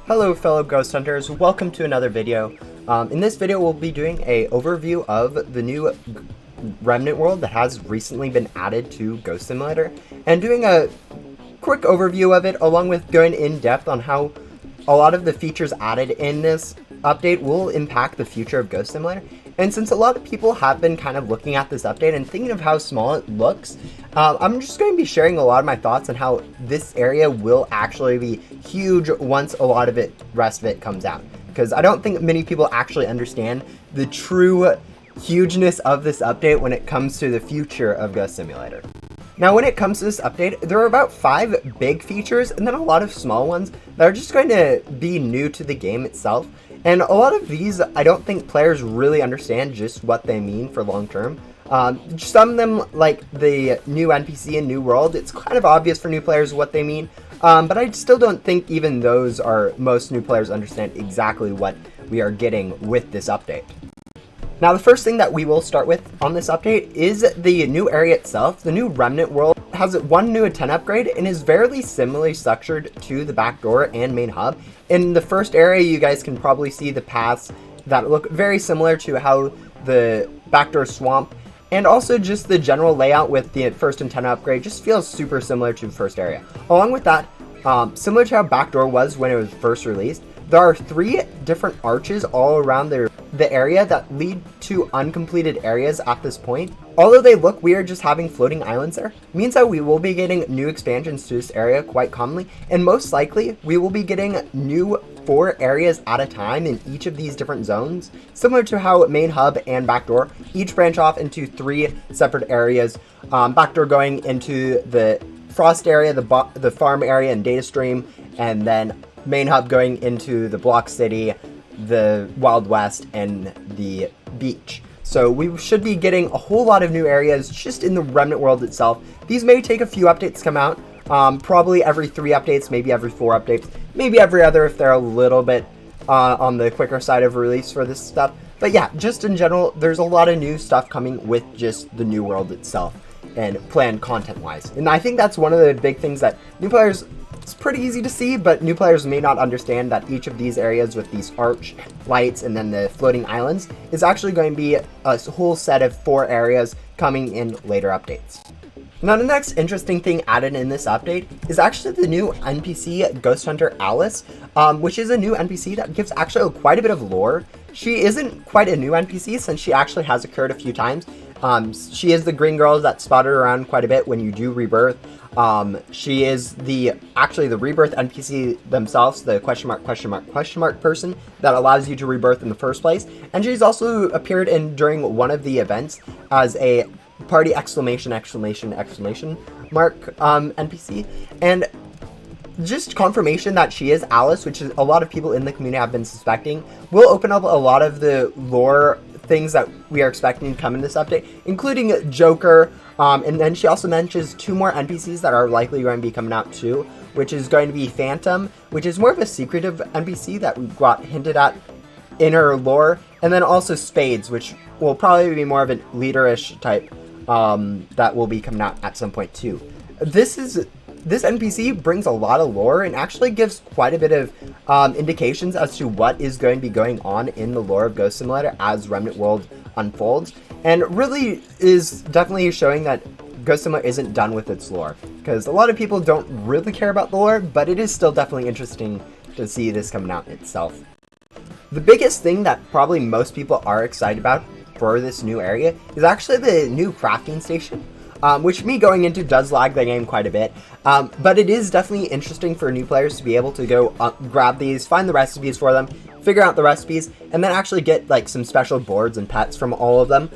Hello fellow ghost hunters, welcome to another video. In this video we'll be doing a overview of the new Remnant world that has recently been added to Ghost Simulator, and doing a quick overview of it along with going in depth on how a lot of the features added in this update will impact the future of Ghost Simulator. And since a lot of people have been kind of looking at this update and thinking of how small it looks, I'm just going to be sharing a lot of my thoughts on how this area will actually be huge once a lot of it, rest of it comes out. Because I don't think many people actually understand the true hugeness of this update when it comes to the future of Ghost Simulator. Now, when it comes to this update, there are about 5 big features and then a lot of small ones that are just going to be new to the game itself. And a lot of these, I don't think players really understand just what they mean for long term. Some of them, like the new NPC and new world, it's kind of obvious for new players what they mean. But I still don't think even those are, most new players understand exactly what we are getting with this update. Now, the first thing that we will start with on this update is the new area itself. The new Remnant world has one new antenna upgrade and is very similarly structured to the back door and main hub. In the first area, you guys can probably see the paths that look very similar to how the backdoor swamp, and also just the general layout with the first antenna upgrade just feels super similar to the first area. Along with that, similar to how backdoor was when it was first released, there are 3 different arches all around the area that lead to uncompleted areas at this point. Although they look weird just having floating islands there, means that we will be getting new expansions to this area quite commonly, and most likely we will be getting new 4 areas at a time in each of these different zones, similar to how main hub and backdoor each branch off into 3 separate areas. Backdoor going into the frost area, the farm area and data stream, and then main hub going into the block city, the Wild West, and the beach. So we should be getting a whole lot of new areas just in the Remnant world itself. These may take a few updates to come out, probably every 3 updates, maybe every 4 updates, maybe every other if they're a little bit on the quicker side of release for this stuff. But yeah, just in general, there's a lot of new stuff coming with just the new world itself and planned content-wise. And I think that's one of the big things that new players, it's pretty easy to see, but new players may not understand that each of these areas with these arch lights and then the floating islands is actually going to be a whole set of 4 areas coming in later updates. Now, the next interesting thing added in this update is actually the new NPC Ghost Hunter Alice, which is a new NPC that gives actually quite a bit of lore. She isn't quite a new NPC since she actually has occurred a few times. She is the green girl that's spotted around quite a bit when you do rebirth. She is actually the rebirth NPC themselves, the question mark person that allows you to rebirth in the first place. And she's also appeared in during one of the events as a party exclamation mark NPC. And just confirmation that she is Alice, which is a lot of people in the community have been suspecting, will open up a lot of the lore things that we are expecting to come in this update, including Joker, and then she also mentions 2 more NPCs that are likely going to be coming out too, which is going to be Phantom, which is more of a secretive NPC that we got hinted at in her lore, and then also Spades, which will probably be more of a leaderish type that will be coming out at some point too. This NPC brings a lot of lore and actually gives quite a bit of indications as to what is going to be going on in the lore of Ghost Simulator as Remnant World unfolds, and really is definitely showing that Ghost Simulator isn't done with its lore, because a lot of people don't really care about the lore, but it is still definitely interesting to see this coming out itself. The biggest thing that probably most people are excited about for this new area is actually the new crafting station. Which me going into does lag the game quite a bit, but it is definitely interesting for new players to be able to go grab these, find the recipes for them, figure out the recipes, and then actually get like some special boards and pets from all of them.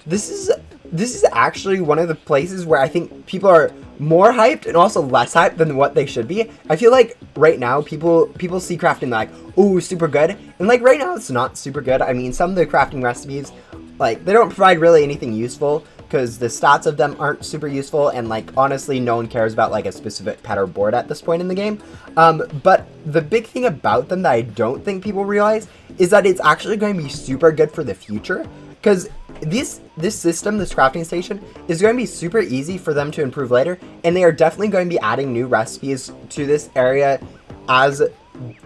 This is actually one of the places where I think people are more hyped and also less hyped than what they should be. I feel like right now people see crafting like, oh, super good, and like right now it's not super good. I mean, some of the crafting recipes, like, they don't provide really anything useful, because the stats of them aren't super useful, and like honestly no one cares about like a specific pet or board at this point in the game. But the big thing about them that I don't think people realize is that it's actually going to be super good for the future, because this system, this crafting station, is going to be super easy for them to improve later, and they are definitely going to be adding new recipes to this area as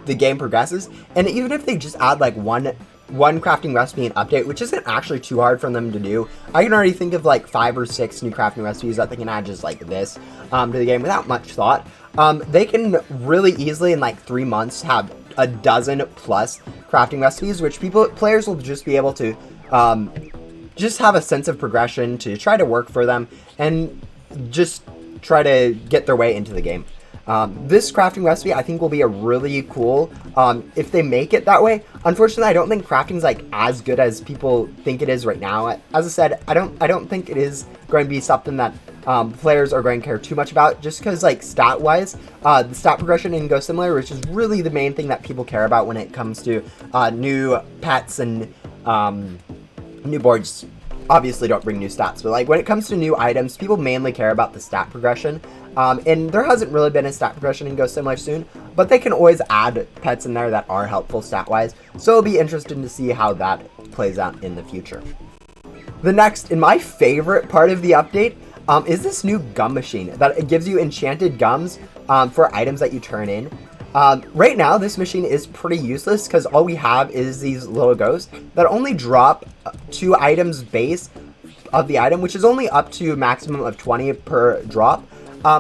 the game progresses. And even if they just add like one crafting recipe and update, which isn't actually too hard for them to do, I can already think of like 5 or 6 new crafting recipes that they can add just like this to the game without much thought. They can really easily in like 3 months have a dozen plus crafting recipes, which players will just be able to just have a sense of progression to try to work for them and just try to get their way into the game. This crafting recipe I think will be a really cool if they make it that way. Unfortunately, I don't think crafting is like as good as people think it is right now. As I said, I don't think it is going to be something that players are going to care too much about, just because like stat wise, the stat progression in Ghost Simulator, which is really the main thing that people care about when it comes to new pets and new boards. Obviously don't bring new stats, but like when it comes to new items, people mainly care about the stat progression. And there hasn't really been a stat progression in Ghost Simulator soon, but they can always add pets in there that are helpful stat-wise, so it'll be interesting to see how that plays out in the future. The next, and my favorite part of the update, is this new gum machine that it gives you enchanted gums for items that you turn in. Right now, this machine is pretty useless because all we have is these little ghosts that only drop 2 items base of the item, which is only up to a maximum of 20 per drop,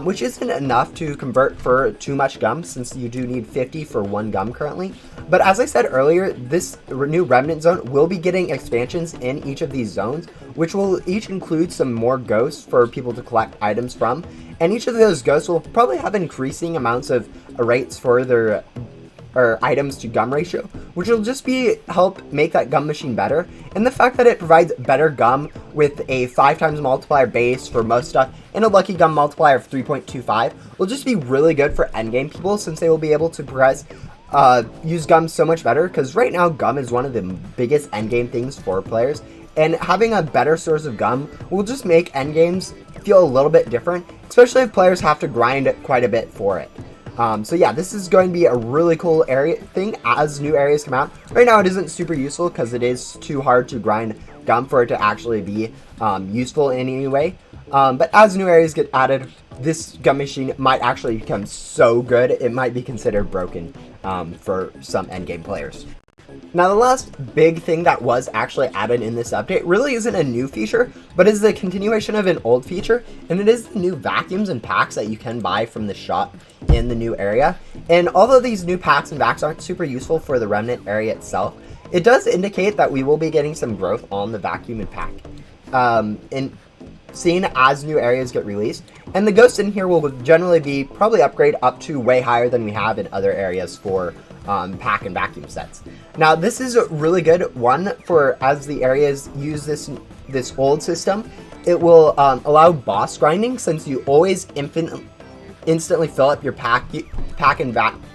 which isn't enough to convert for too much gum, since you do need 50 for 1 gum currently. But as I said earlier, this new Remnant zone will be getting expansions in each of these zones, which will each include some more ghosts for people to collect items from. And each of those ghosts will probably have increasing amounts of rates for their items to gum ratio, which will just help make that gum machine better. And the fact that it provides better gum with a 5 times multiplier base for most stuff and a lucky gum multiplier of 3.25 will just be really good for endgame people, since they will be able to use gum so much better, because right now gum is one of the biggest endgame things for players, and having a better source of gum will just make endgames feel a little bit different, especially if players have to grind quite a bit for it. So yeah, this is going to be a really cool area thing as new areas come out. Right now it isn't super useful because it is too hard to grind gum for it to actually be useful in any way. But as new areas get added, this gum machine might actually become so good it might be considered broken for some endgame players. Now, the last big thing that was actually added in this update really isn't a new feature, but is the continuation of an old feature, and it is the new vacuums and packs that you can buy from the shop in the new area. And although these new packs and vacs aren't super useful for the Remnant area itself, it does indicate that we will be getting some growth on the vacuum and pack. And seen as new areas get released, and the ghosts in here will generally be probably upgrade up to way higher than we have in other areas for pack and vacuum sets. Now this is a really good one for as the areas use this old system. It will allow boss grinding, since you always instantly fill up your pack and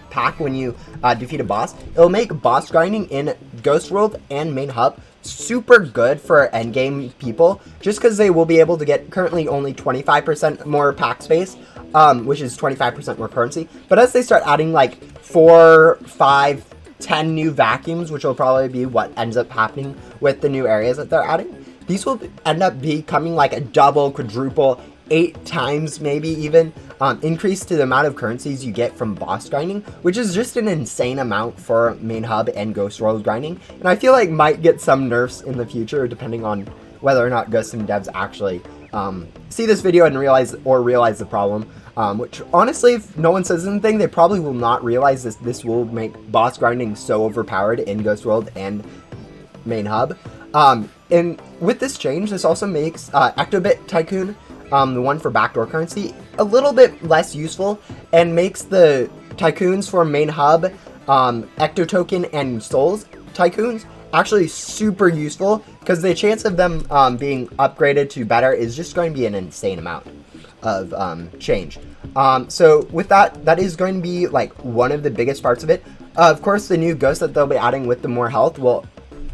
pack when you defeat a boss. It'll make boss grinding in Ghost World and Main Hub super good for endgame people, just because they will be able to get currently only 25% more pack space, which is 25% more currency. But as they start adding like 4, 5, 10 new vacuums, which will probably be what ends up happening with the new areas that they're adding, these will end up becoming like a double, quadruple, 8 times maybe even increase to the amount of currencies you get from boss grinding, which is just an insane amount for Main Hub and Ghost World grinding, and I feel like might get some nerfs in the future depending on whether or not Ghost Sim devs actually see this video and realize the problem, which honestly, if no one says anything, they probably will not realize this will make boss grinding so overpowered in Ghost World and Main Hub. And with this change, this also makes Ectobit Tycoon, the one for backdoor currency, a little bit less useful, and makes the tycoons for Main Hub, Ecto Token, and Souls tycoons actually super useful, because the chance of them being upgraded to better is just going to be an insane amount of change. So with that is going to be like one of the biggest parts of it. Of course, the new ghosts that they'll be adding with the more health will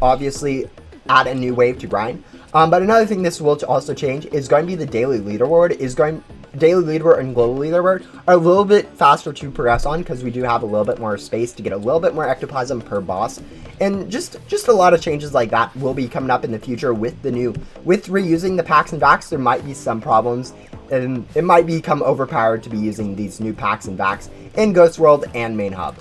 obviously add a new wave to grind. But another thing this will also change is going to be the daily leaderboard. Daily leaderboard and global leaderboard are a little bit faster to progress on, because we do have a little bit more space to get a little bit more ectoplasm per boss. And just a lot of changes like that will be coming up in the future with reusing the packs and vacs. There might be some problems, and it might become overpowered to be using these new packs and vacs in Ghost World and Main Hub.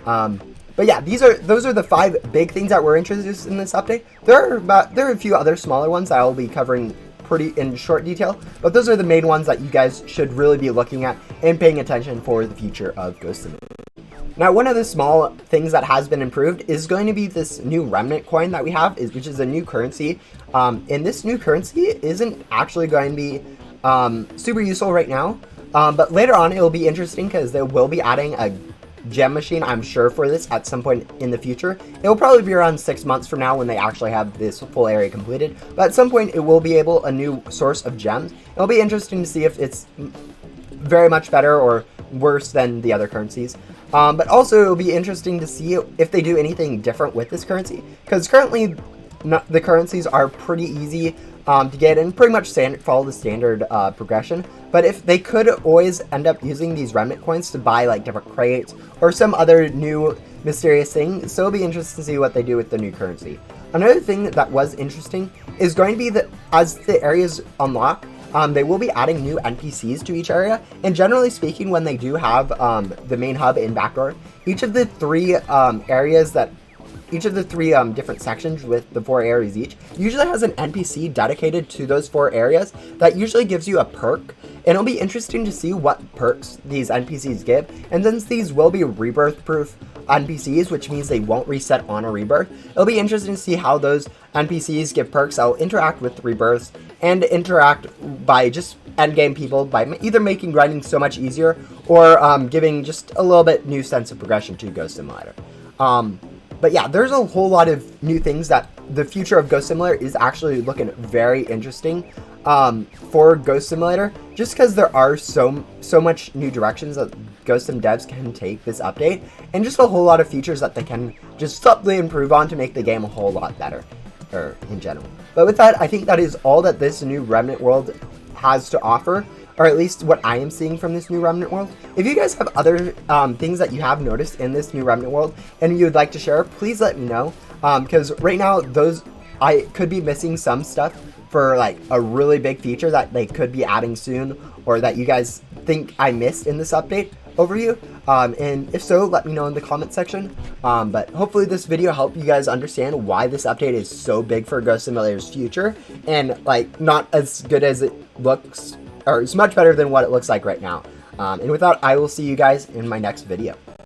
But yeah, those are the 5 big things that were introduced in this update. There are a few other smaller ones that I'll be covering pretty in short detail, but those are the main ones that you guys should really be looking at and paying attention for the future of Ghost Simulator. Now, one of the small things that has been improved is going to be this new Remnant coin that we have, which is a new currency. And this new currency isn't actually going to be super useful right now, but later on it will be interesting because they will be adding a gem machine, I'm sure, for this at some point in the future. It will probably be around 6 months from now when they actually have this full area completed, but at some point it will be a new source of gems. It'll be interesting to see if it's very much better or worse than the other currencies. But also it'll be interesting to see if they do anything different with this currency, because currently the currencies are pretty easy to get and pretty much follow the standard progression. But if they could always end up using these Remnant coins to buy like different crates or some other new mysterious thing, so it'll be interesting to see what they do with the new currency. Another thing that was interesting is going to be that as the areas unlock, they will be adding new NPCs to each area, and generally speaking, when they do have the main hub and backdoor, each of the 3 different sections with the 4 areas each usually has an NPC dedicated to those 4 areas that usually gives you a perk, and it'll be interesting to see what perks these NPCs give. And since these will be rebirth proof NPCs, which means they won't reset on a rebirth, it'll be interesting to see how those NPCs give perks that will interact with rebirths and interact by just endgame people by either making grinding so much easier or giving just a little bit new sense of progression to Ghost Simulator. But yeah, there's a whole lot of new things that the future of Ghost Simulator is actually looking very interesting for Ghost Simulator, just because there are so much new directions that Ghost Sim devs can take this update, and just a whole lot of features that they can just subtly improve on to make the game a whole lot better, or in general. But with that, I think that is all that this new Remnant world has to offer, or at least what I am seeing from this new Remnant world. If you guys have other things that you have noticed in this new Remnant world and you would like to share, please let me know, because right now I could be missing some stuff for like a really big feature that they could be adding soon, or that you guys think I missed in this update overview, and if so, let me know in the comment section. But hopefully this video helped you guys understand why this update is so big for Ghost Simulator's future, and like not as good as it looks, or it's much better than what it looks like right now. And with that, I will see you guys in my next video.